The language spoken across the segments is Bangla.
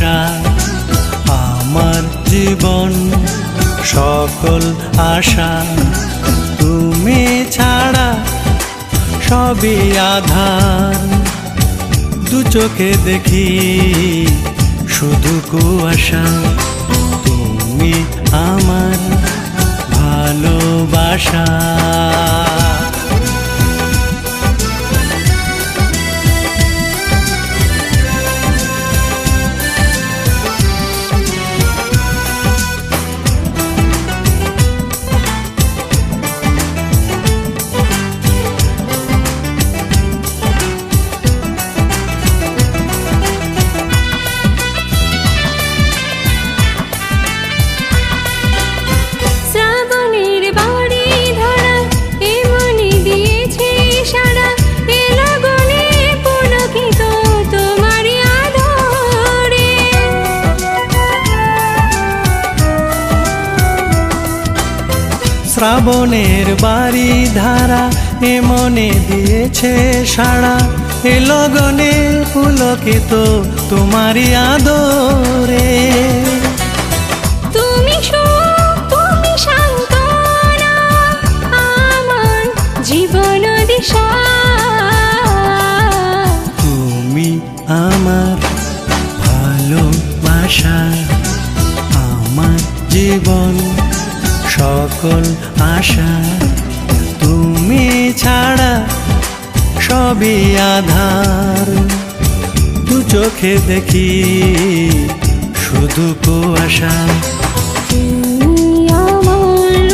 আশা আমার জীবন সকল আশা তুমি ছাড়া সবই আধার দু চোখে দেখি শুধু কুয়াশা তুমি আমার ভালোবাসা শ্রাবণের বাড়ি ধারা এ মনে দিয়েছে সাড়া এ লগনে পুলকিত তোমারই আদরে তুমি তুমি সান্ত্বনা আমার জীবন দিশা তুমি আমার ভালোবাসা আমার জীবন সকল আশা তুমি ছাড়া সবই আধার দু চোখে দেখি শুধু কুয়াশা তুমি আমার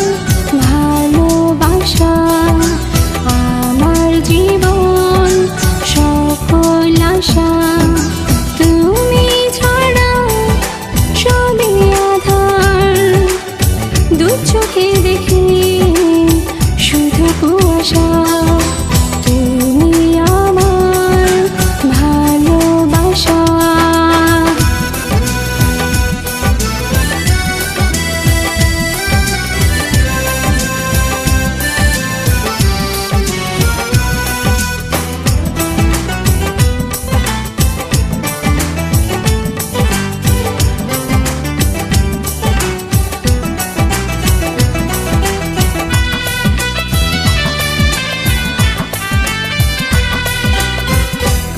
ভালোবাসা আমার জীবন সকল আশা তুমি ছাড়া সবই আধার দু চোখে দেখি শুধু কুয়াশা তুমি আমার ভালোবাসা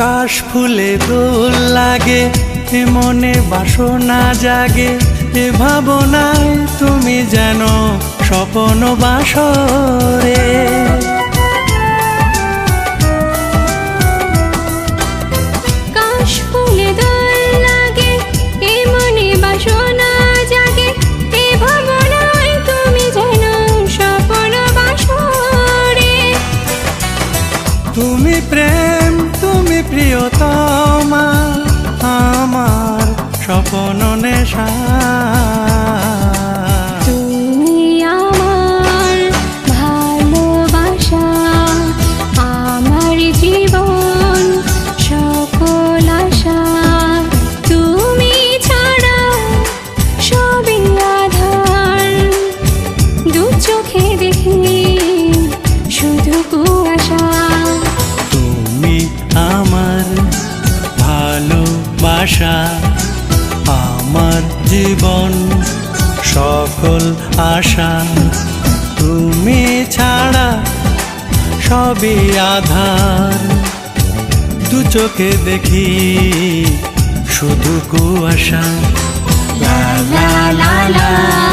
কাশ ফুলে দোল লাগে এ মনে বাসনা জাগে এ ভাবনায় তুমি যেন স্বপ্ন বাসরে কাশ ফুলে দোল লাগে এ মনে বাসনা জাগে এ ভাবনায় তুমি যেন স্বপ্ন বাসরে তুমি প্রেম তুমি প্রিয়তমা আমার স্বপ্ন নেশা তুমি আমার ভালোবাসা আমার জীবন সকল আশা তুমি ছাড়া সবই আধার দু চোখে দেখি শুধু কুয়াশা তুমি আমার ভালোবাসা আমার জীবন সকল আশা তুমি ছাড়া সবই আধার দু চোখে দেখি শুধু কুয়াশা লা লা লা লা